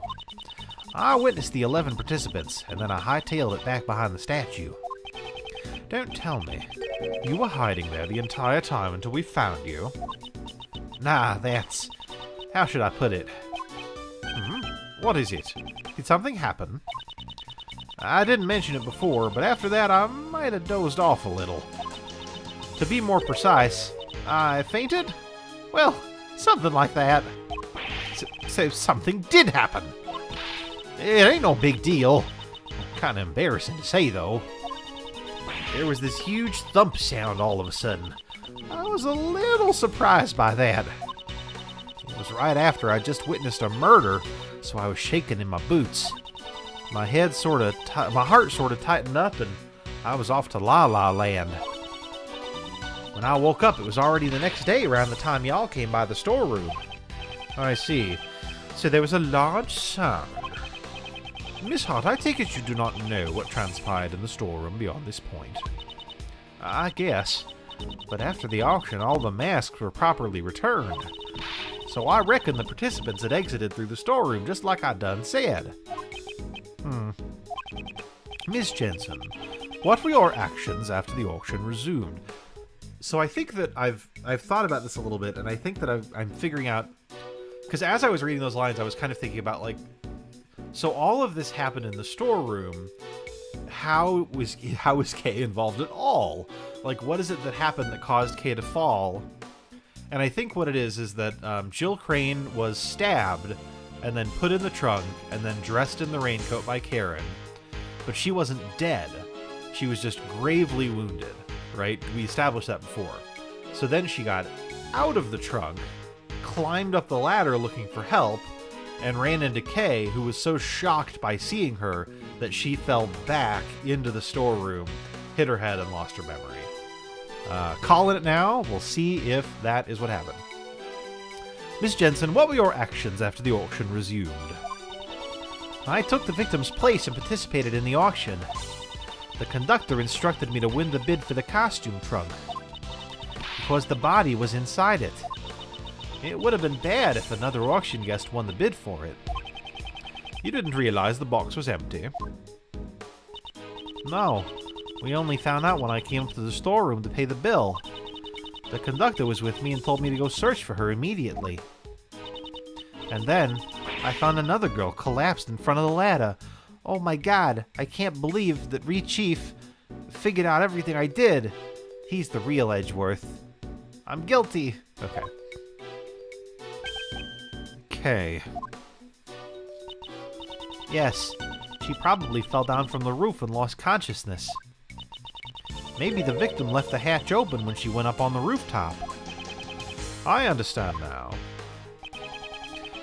I witnessed the 11 participants, and then I hightailed it back behind the statue. Don't tell me. You were hiding there the entire time until we found you? Nah, that's... How should I put it? What is it? Did something happen? I didn't mention it before, but after that I might have dozed off a little. To be more precise, I fainted? Well, something like that. So something did happen. It ain't no big deal. Kinda embarrassing to say, though. There was this huge thump sound all of a sudden. I was a little surprised by that. It was right after I just witnessed a murder, so I was shaking in my boots. My heart sort of tightened up, and I was off to La La Land. When I woke up, it was already the next day around the time y'all came by the storeroom. I see. So there was a large sound. Miss Hart, I take it you do not know what transpired in the storeroom beyond this point. I guess. But after the auction, all the masks were properly returned. So I reckon the participants had exited through the storeroom just like I done said. Miss Jensen, what were your actions after the auction resumed? So I think that I've thought about this a little bit, and I think that I'm figuring out... Because as I was reading those lines, I was kind of thinking about, like... So all of this happened in the storeroom. How was Kay involved at all? Like, what is it that happened that caused Kay to fall? And I think what it is that Jill Crane was stabbed and then put in the trunk and then dressed in the raincoat by Karen. But she wasn't dead. She was just gravely wounded, right? We established that before. So then she got out of the trunk, climbed up the ladder looking for help, and ran into Kay, who was so shocked by seeing her that she fell back into the storeroom, hit her head, and lost her memory. Calling it now. We'll see if that is what happened. Miss Jensen, what were your actions after the auction resumed? I took the victim's place and participated in the auction. The conductor instructed me to win the bid for the costume trunk, because the body was inside it. It would have been bad if another auction guest won the bid for it. You didn't realize the box was empty? No. We only found out when I came up to the storeroom to pay the bill. The conductor was with me and told me to go search for her immediately. And then, I found another girl collapsed in front of the ladder. Oh my god, I can't believe that Chief figured out everything I did. He's the real Edgeworth. I'm guilty. Okay. Okay. Yes, she probably fell down from the roof and lost consciousness. Maybe the victim left the hatch open when she went up on the rooftop. I understand now.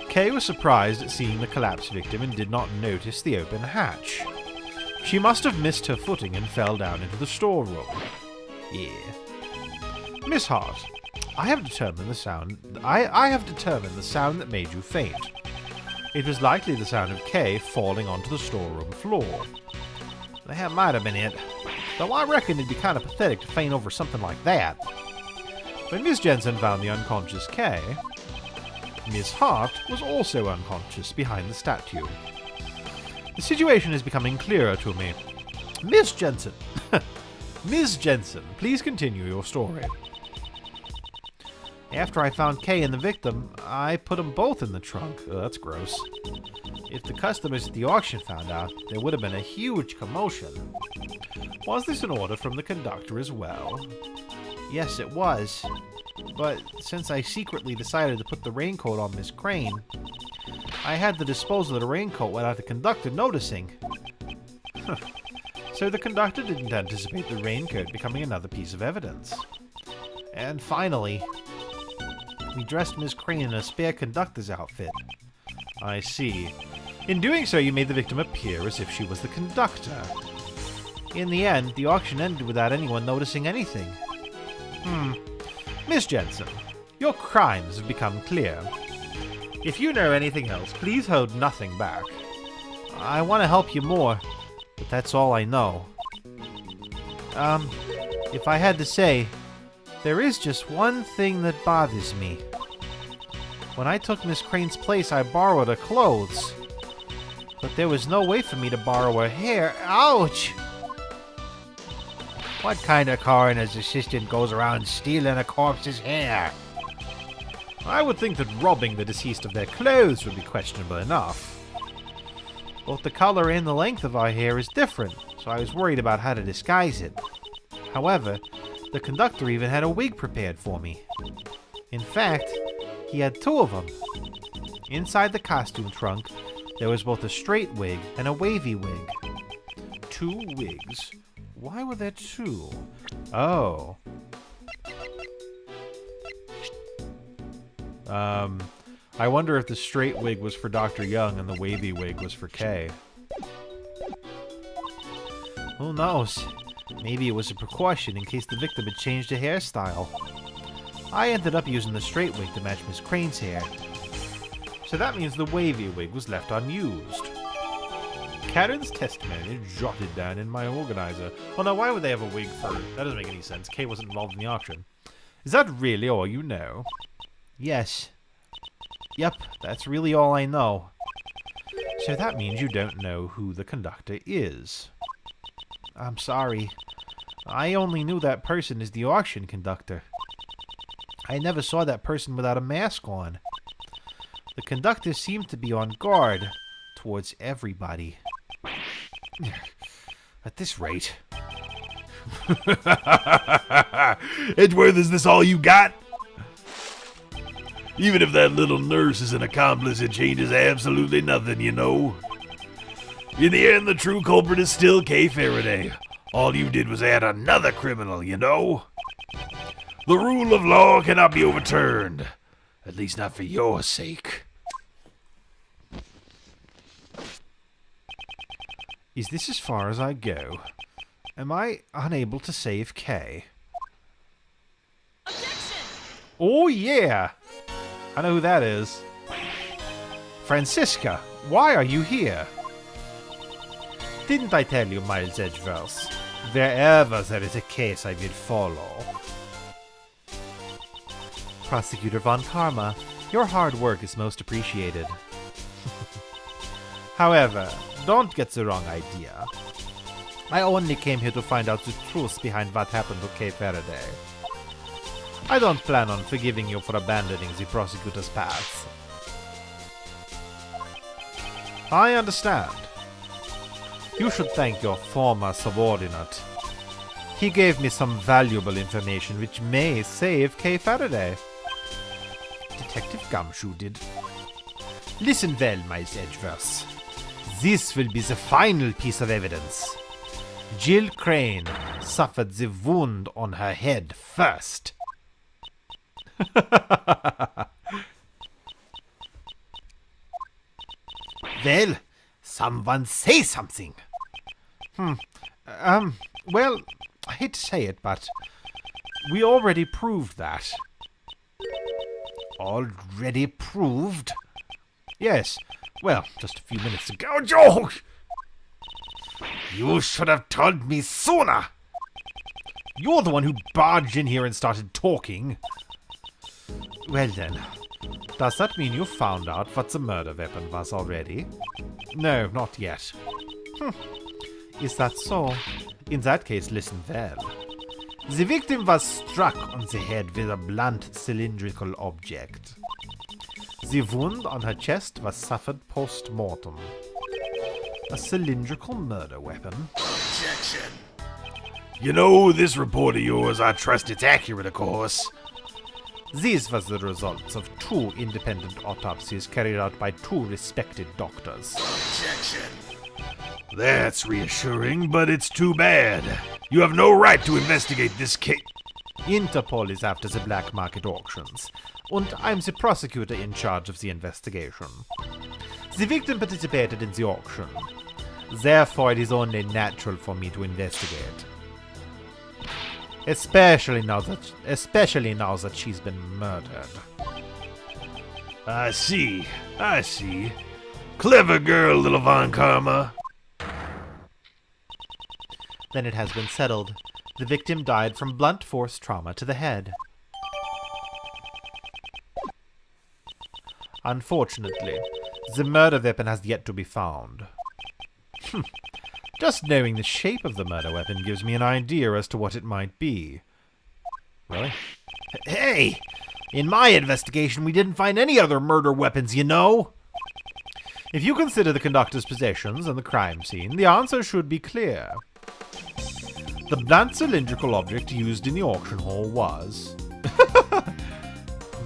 Kay was surprised at seeing the collapsed victim and did not notice the open hatch. She must have missed her footing and fell down into the storeroom. Yeah. Miss Hart, I have determined the sound that made you faint. It was likely the sound of Kay falling onto the storeroom floor. That might have been it, though I reckon it'd be kind of pathetic to faint over something like that. When Miss Jensen found the unconscious Kay, Miss Hart was also unconscious behind the statue. The situation is becoming clearer to me. Miss Jensen, Ms. Jensen, please continue your story. After I found Kay and the victim, I put them both in the trunk. Oh, that's gross. If the customers at the auction found out, there would have been a huge commotion. Was this an order from the conductor as well? Yes, it was. But since I secretly decided to put the raincoat on Miss Crane, I had to dispose of the raincoat without the conductor noticing. So the conductor didn't anticipate the raincoat becoming another piece of evidence. And finally, we dressed Miss Crane in a spare conductor's outfit. I see. In doing so, you made the victim appear as if she was the conductor. In the end, the auction ended without anyone noticing anything. Miss Jensen, your crimes have become clear. If you know anything else, please hold nothing back. I want to help you more, but that's all I know. If I had to say, there is just one thing that bothers me. When I took Miss Crane's place, I borrowed her clothes. But there was no way for me to borrow her hair. Ouch! What kind of coroner's assistant goes around stealing a corpse's hair? I would think that robbing the deceased of their clothes would be questionable enough. Both the color and the length of our hair is different, so I was worried about how to disguise it. However, the conductor even had a wig prepared for me. In fact, he had two of them. Inside the costume trunk, there was both a straight wig and a wavy wig. 2 wigs. Why were there 2? Oh. I wonder if the straight wig was for Dr. Young and the wavy wig was for Kay. Who knows? Maybe it was a precaution in case the victim had changed her hairstyle. I ended up using the straight wig to match Miss Crane's hair. So that means the wavy wig was left unused. Karen's testimony is jotted down in my organizer. Well, now, why would they have a wig for... That doesn't make any sense. Kay wasn't involved in the auction. Is that really all you know? Yes. Yep, that's really all I know. So that means you don't know who the conductor is. I'm sorry. I only knew that person as the auction conductor. I never saw that person without a mask on. The conductor seemed to be on guard towards everybody. At this rate... Edgeworth, is this all you got? Even if that little nurse is an accomplice, it changes absolutely nothing, you know. In the end, the true culprit is still Kay Faraday. All you did was add another criminal, you know. The rule of law cannot be overturned. At least not for your sake. Is this as far as I go? Am I unable to save Kay? Objection! Oh, yeah! I know who that is. Francisca, why are you here? Didn't I tell you, Miles Edgeworth? Wherever there is a case, I will follow. Prosecutor Von Karma, your hard work is most appreciated. However, don't get the wrong idea. I only came here to find out the truth behind what happened to Kay Faraday. I don't plan on forgiving you for abandoning the prosecutor's path. I understand. You should thank your former subordinate. He gave me some valuable information which may save Kay Faraday. Detective Gumshoe did. Listen well, Miles Edgeworth. This will be the final piece of evidence. Jill Crane suffered the wound on her head first. Well, someone say something. Well, I hate to say it, but we already proved that. Already proved? Yes. Well, just a few minutes ago. Joe! You should have told me sooner. You're the one who barged in here and started talking. Well then, does that mean you found out what the murder weapon was already? No, not yet. Is that so? In that case, listen well. The victim was struck on the head with a blunt cylindrical object. The wound on her chest was suffered post-mortem. A cylindrical murder weapon. Objection. You know, this report of yours, I trust it's accurate, of course. These was the results of 2 independent autopsies carried out by 2 respected doctors. Objection. That's reassuring, but it's too bad. You have no right to investigate this case. Interpol is after the black market auctions, and I'm the prosecutor in charge of the investigation. The victim participated in the auction. Therefore, it is only natural for me to investigate. Especially now that she's been murdered. I see. Clever girl, little Von Karma. Then it has been settled. The victim died from blunt force trauma to the head. Unfortunately, the murder weapon has yet to be found. Just knowing the shape of the murder weapon gives me an idea as to what it might be. Really? Hey! In my investigation, we didn't find any other murder weapons, you know? If you consider the conductor's possessions and the crime scene, the answer should be clear. The blunt cylindrical object used in the auction hall was...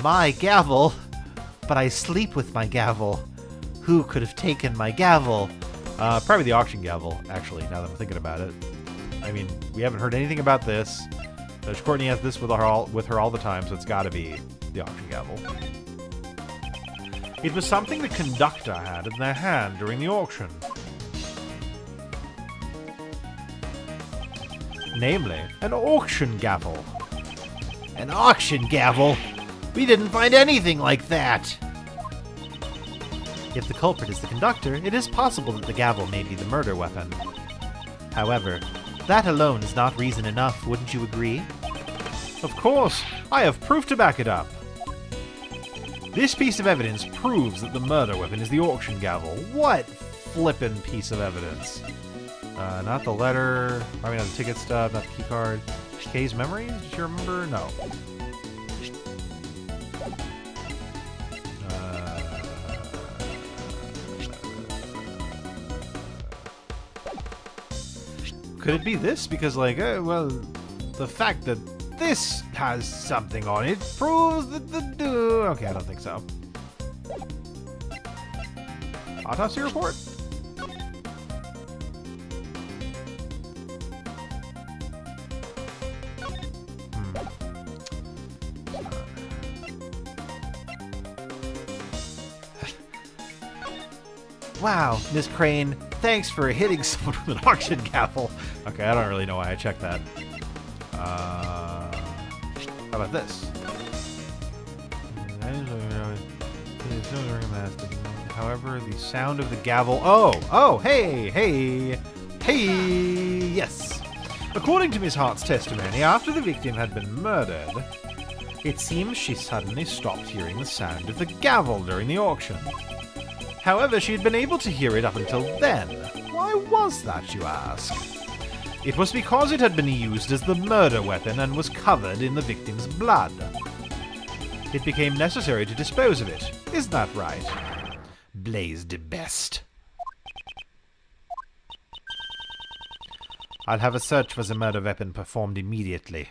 my gavel. But I sleep with my gavel. Who could have taken my gavel? Probably the auction gavel, actually, now that I'm thinking about it. I mean, we haven't heard anything about this. Courtney has this with her all the time, so it's gotta be the auction gavel. It was something the conductor had in their hand during the auction. Namely, an auction gavel. An auction gavel? We didn't find anything like that! If the culprit is the conductor, it is possible that the gavel may be the murder weapon. However, that alone is not reason enough, wouldn't you agree? Of course, I have proof to back it up. This piece of evidence proves that the murder weapon is the auction gavel. What flippin' piece of evidence? Not the letter, I mean not the ticket stub, not the key card. Kay's memories? Did you remember? No. Could it be this? Because, like, well, the fact that this has something on it proves that the... Okay, I don't think so. Autopsy report? Wow, Miss Crane, thanks for hitting someone with an auction gavel. Okay, I don't really know why I checked that. How about this? However, the sound of the gavel... Oh, hey, yes. According to Miss Hart's testimony, after the victim had been murdered, it seems she suddenly stopped hearing the sound of the gavel during the auction. However, she had been able to hear it up until then. Why was that, you ask? It was because it had been used as the murder weapon and was covered in the victim's blood. It became necessary to dispose of it. Isn't that right? Blaise Debeste. I'll have a search for the murder weapon performed immediately.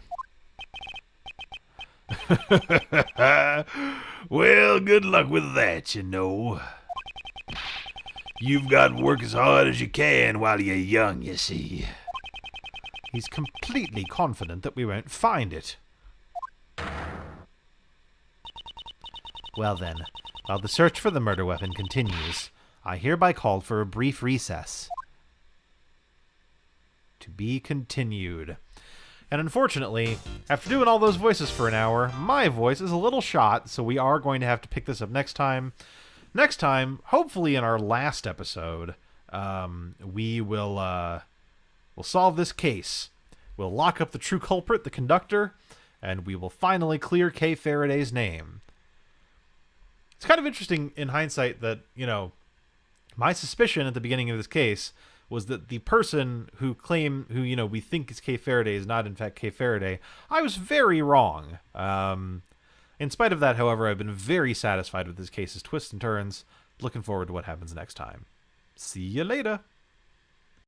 Well, good luck with that, you know. You've got to work as hard as you can while you're young, you see. He's completely confident that we won't find it. Well then, while the search for the murder weapon continues, I hereby call for a brief recess. To be continued. And unfortunately, after doing all those voices for an hour, my voice is a little shot, so we are going to have to pick this up next time. Next time, hopefully in our last episode, we will we'll solve this case. We'll lock up the true culprit, the conductor, and we will finally clear Kay Faraday's name. It's kind of interesting in hindsight that, you know, my suspicion at the beginning of this case was that the person who we think is Kay Faraday is not in fact Kay Faraday. I was very wrong. In spite of that, however, I've been very satisfied with this case's twists and turns. Looking forward to what happens next time. See you later.